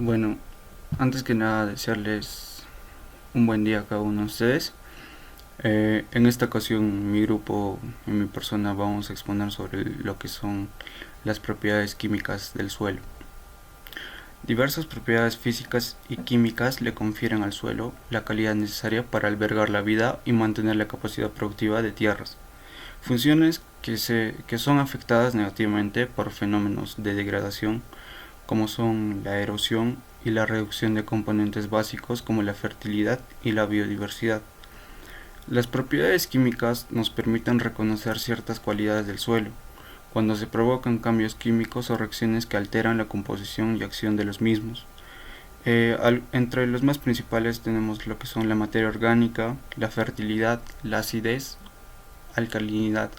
Bueno, antes que nada desearles un buen día a cada uno de ustedes. En esta ocasión mi grupo y mi persona vamos a exponer sobre lo que son las propiedades químicas del suelo. Diversas propiedades físicas y químicas le confieren al suelo la calidad necesaria para albergar la vida y mantener la capacidad productiva de tierras. Funciones que son afectadas negativamente por fenómenos de degradación como son la erosión y la reducción de componentes básicos como la fertilidad y la biodiversidad. Las propiedades químicas nos permiten reconocer ciertas cualidades del suelo, cuando se provocan cambios químicos o reacciones que alteran la composición y acción de los mismos. Entre los más principales tenemos lo que son la materia orgánica, la fertilidad, la acidez, alcalinidad.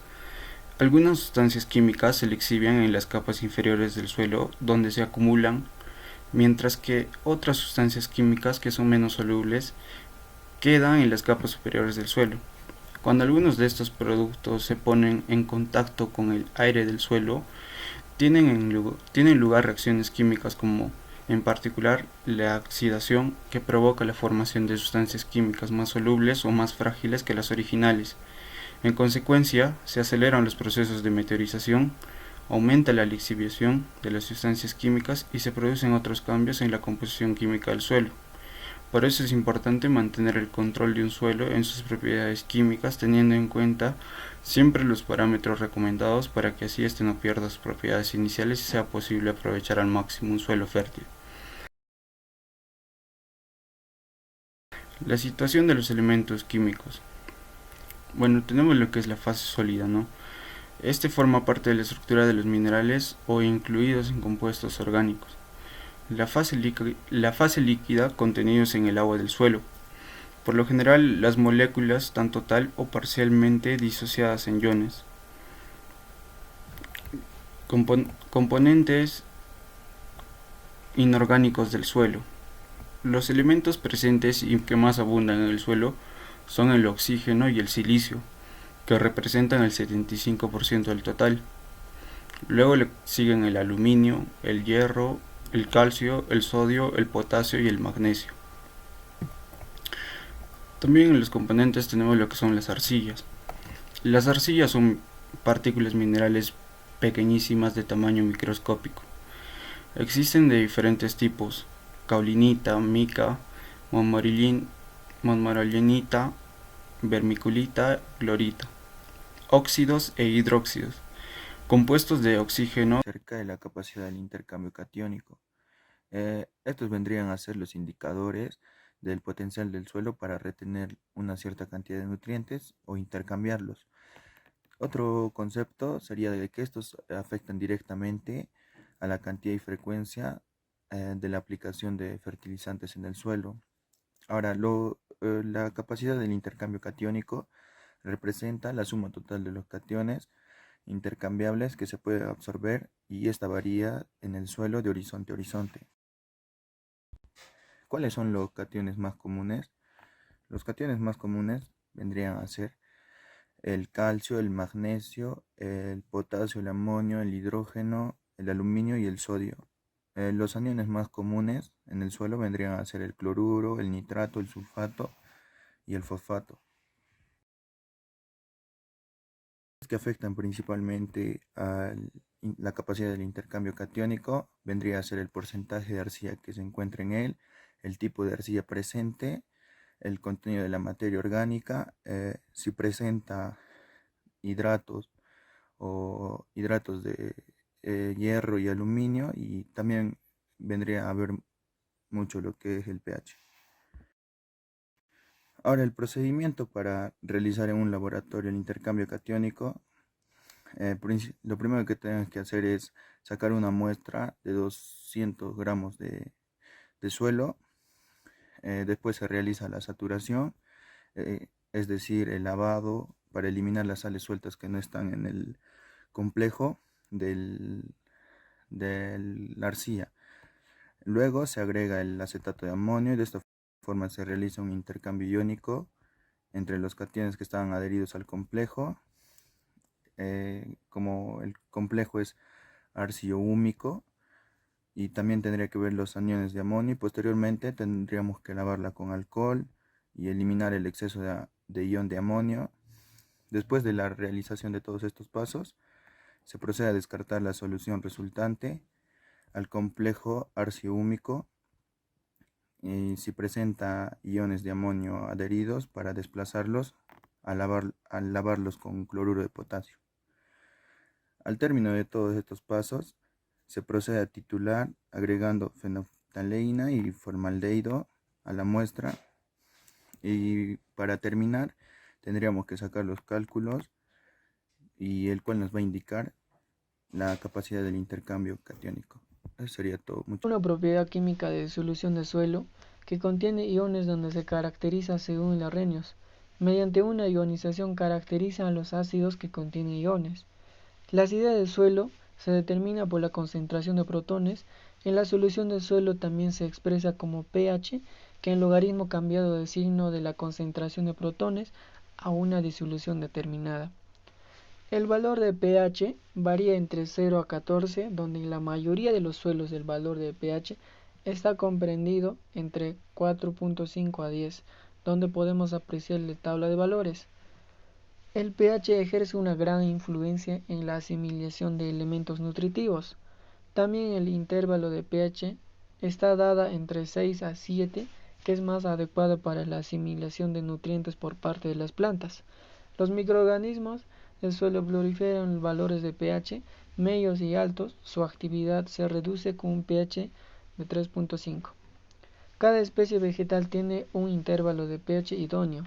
Algunas sustancias químicas se exhiben en las capas inferiores del suelo donde se acumulan, mientras que otras sustancias químicas que son menos solubles quedan en las capas superiores del suelo. Cuando algunos de estos productos se ponen en contacto con el aire del suelo, tienen lugar reacciones químicas como en particular la oxidación, que provoca la formación de sustancias químicas más solubles o más frágiles que las originales. En consecuencia, se aceleran los procesos de meteorización, aumenta la lixiviación de las sustancias químicas y se producen otros cambios en la composición química del suelo. Por eso es importante mantener el control de un suelo en sus propiedades químicas, teniendo en cuenta siempre los parámetros recomendados para que así éste no pierda sus propiedades iniciales y sea posible aprovechar al máximo un suelo fértil. La situación de los elementos químicos. Bueno, tenemos lo que es la fase sólida, ¿no? Este forma parte de la estructura de los minerales o incluidos en compuestos orgánicos. La fase líquida contenidos en el agua del suelo. Por lo general, las moléculas están total o parcialmente disociadas en iones. Componentes inorgánicos del suelo. Los elementos presentes y que más abundan en el suelo son el oxígeno y el silicio, que representan el 75% del total. Luego le siguen el aluminio, el hierro, el calcio, el sodio, el potasio y el magnesio. También en los componentes tenemos lo que son las arcillas. Las arcillas son partículas minerales pequeñísimas de tamaño microscópico. Existen de diferentes tipos: caulinita, mica, monmaralenita, vermiculita, clorita, óxidos e hidróxidos, compuestos de oxígeno Acerca de la capacidad del intercambio catiónico. Estos vendrían a ser los indicadores del potencial del suelo para retener una cierta cantidad de nutrientes o intercambiarlos. Otro concepto sería de que estos afectan directamente a la cantidad y frecuencia de la aplicación de fertilizantes en el suelo. Ahora, la capacidad del intercambio catiónico representa la suma total de los cationes intercambiables que se puede absorber, y esta varía en el suelo de horizonte a horizonte. ¿Cuáles son los cationes más comunes? Los cationes más comunes vendrían a ser el calcio, el magnesio, el potasio, el amonio, el hidrógeno, el aluminio y el sodio. Los aniones más comunes en el suelo vendrían a ser el cloruro, el nitrato, el sulfato y el fosfato, que afectan principalmente a la capacidad del intercambio catiónico. Vendría a ser el porcentaje de arcilla que se encuentra en él, el tipo de arcilla presente, el contenido de la materia orgánica, si presenta hidratos o hidratos de hierro y aluminio, y también vendría a haber mucho lo que es el pH. Ahora, el procedimiento para realizar en un laboratorio el intercambio catiónico, lo primero que tenemos que hacer es sacar una muestra de 200 gramos de suelo. Después se realiza la saturación, es decir, el lavado para eliminar las sales sueltas que no están en el complejo de la arcilla. Luego se agrega el acetato de amonio y de esta forma se realiza un intercambio iónico entre los cationes que estaban adheridos al complejo. Como el complejo es arcillo-húmico, y también tendría que ver los aniones de amonio y posteriormente tendríamos que lavarla con alcohol y eliminar el exceso de ion de amonio. Después de la realización de todos estos pasos, se procede a descartar la solución resultante al complejo arceo-húmico y si presenta iones de amonio adheridos para desplazarlos al lavarlos con cloruro de potasio. Al término de todos estos pasos, se procede a titular agregando fenolftaleína y formaldehído a la muestra y para terminar tendríamos que sacar los cálculos y el cual nos va a indicar la capacidad del intercambio catiónico. Eso sería todo. Una propiedad química de solución de suelo que contiene iones donde se caracteriza según Arrhenius. Mediante una ionización caracteriza a los ácidos que contienen iones. La acidez del suelo se determina por la concentración de protones. En la solución del suelo también se expresa como pH, que es el logaritmo cambiado de signo de la concentración de protones a una disolución determinada. El valor de pH varía entre 0 a 14, donde en la mayoría de los suelos el valor de pH está comprendido entre 4.5 a 10, donde podemos apreciar la tabla de valores. El pH ejerce una gran influencia en la asimilación de elementos nutritivos. También el intervalo de pH está dada entre 6 a 7, que es más adecuado para la asimilación de nutrientes por parte de las plantas. Los microorganismos del suelo proliferan valores de pH medios y altos. Su actividad se reduce con un pH de 3.5. Cada especie vegetal tiene un intervalo de pH idóneo.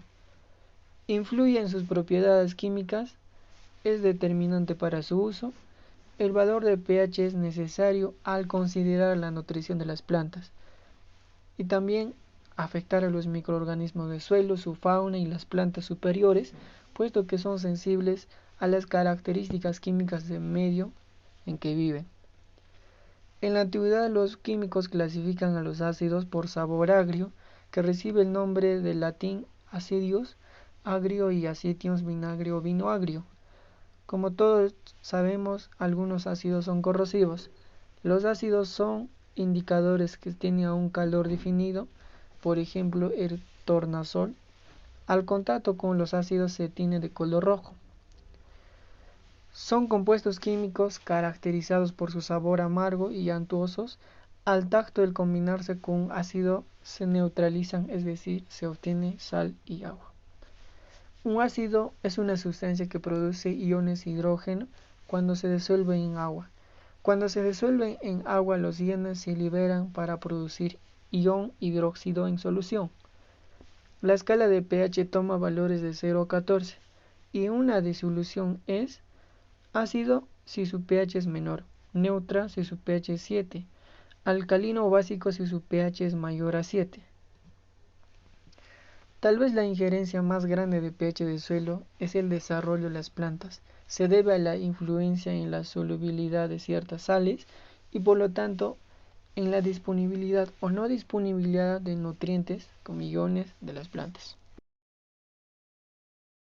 Influye en sus propiedades químicas, es determinante para su uso. El valor de pH es necesario al considerar la nutrición de las plantas y también afectar a los microorganismos del suelo, su fauna y las plantas superiores, puesto que son sensibles a las características químicas del medio en que viven. En la antigüedad los químicos clasifican a los ácidos por sabor agrio, que recibe el nombre del latín acidius, agrio, y acetiums, vinagre o vino agrio. Como todos sabemos, algunos ácidos son corrosivos. Los ácidos son indicadores que tienen un calor definido, por ejemplo el tornasol. Al contacto con los ácidos se tiñe de color rojo. Son compuestos químicos caracterizados por su sabor amargo y untuosos. Al tacto, al combinarse con un ácido se neutralizan, es decir, se obtiene sal y agua. Un ácido es una sustancia que produce iones de hidrógeno cuando se disuelve en agua. Cuando se disuelven en agua, los iones se liberan para producir ion hidróxido en solución. La escala de pH toma valores de 0 a 14 y una disolución es ácido si su pH es menor, neutra si su pH es 7, alcalino o básico si su pH es mayor a 7. Tal vez la injerencia más grande de pH del suelo es el desarrollo de las plantas. Se debe a la influencia en la solubilidad de ciertas sales y por lo tanto en la disponibilidad o no disponibilidad de nutrientes como iones de las plantas.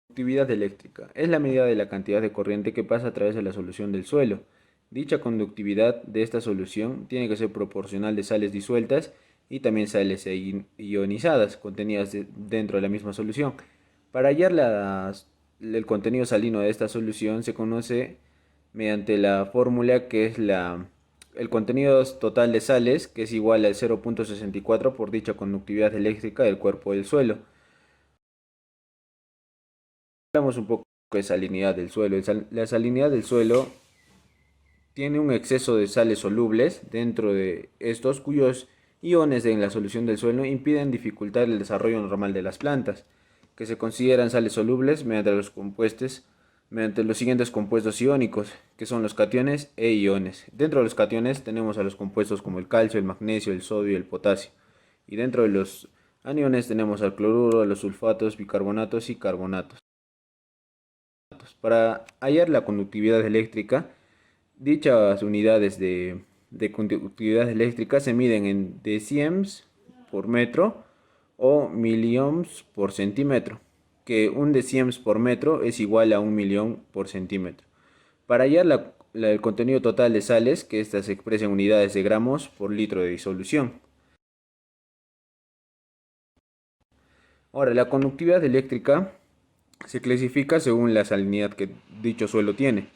Conductividad eléctrica es la medida de la cantidad de corriente que pasa a través de la solución del suelo. Dicha conductividad de esta solución tiene que ser proporcional de sales disueltas y también sales ionizadas contenidas dentro de la misma solución. Para hallar el contenido salino de esta solución se conoce mediante la fórmula que es el contenido total de sales, que es igual al 0.64 por dicha conductividad eléctrica del cuerpo del suelo. Hablamos un poco de salinidad del suelo. La salinidad del suelo tiene un exceso de sales solubles dentro de estos cuyos iones en la solución del suelo impiden dificultar el desarrollo normal de las plantas, que se consideran sales solubles mediante los siguientes compuestos iónicos, que son los cationes e iones. Dentro de los cationes tenemos a los compuestos como el calcio, el magnesio, el sodio y el potasio. Y dentro de los aniones tenemos al cloruro, los sulfatos, bicarbonatos y carbonatos. Para hallar la conductividad eléctrica, dichas unidades de conductividad eléctrica se miden en deciems por metro o miliohms por centímetro, que un deciems por metro es igual a 1 millón por centímetro. Para hallar la el contenido total de sales, que estas se expresa en unidades de gramos por litro de disolución. Ahora, la conductividad eléctrica se clasifica según la salinidad que dicho suelo tiene.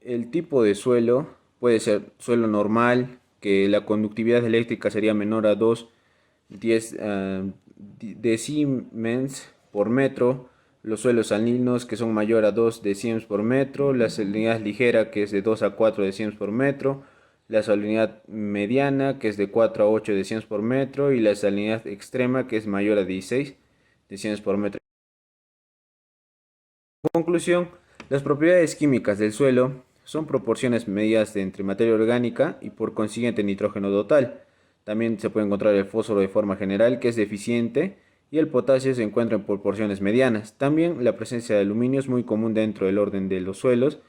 El tipo de suelo puede ser suelo normal, que la conductividad eléctrica sería menor a 2,10 decimens por metro. Los suelos salinos, que son mayor a 2 decimos por metro. La salinidad ligera, que es de 2 a 4 decimos por metro. La salinidad mediana, que es de 4 a 8 decimos por metro. Y la salinidad extrema, que es mayor a 16 decimos por metro. En conclusión, las propiedades químicas del suelo son proporciones medidas entre materia orgánica y por consiguiente nitrógeno total. También se puede encontrar el fósforo de forma general, que es deficiente, y el potasio se encuentra en proporciones medianas. También la presencia de aluminio es muy común dentro del orden de los suelos,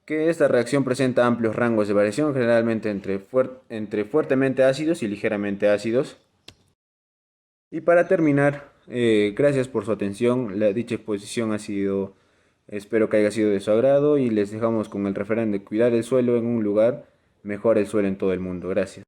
que esta reacción presenta amplios rangos de variación, generalmente entre fuertemente ácidos y ligeramente ácidos. Y para terminar, gracias por su atención. Dicha exposición espero que haya sido de su agrado, y les dejamos con el referente de cuidar el suelo en un lugar, mejor el suelo en todo el mundo. Gracias.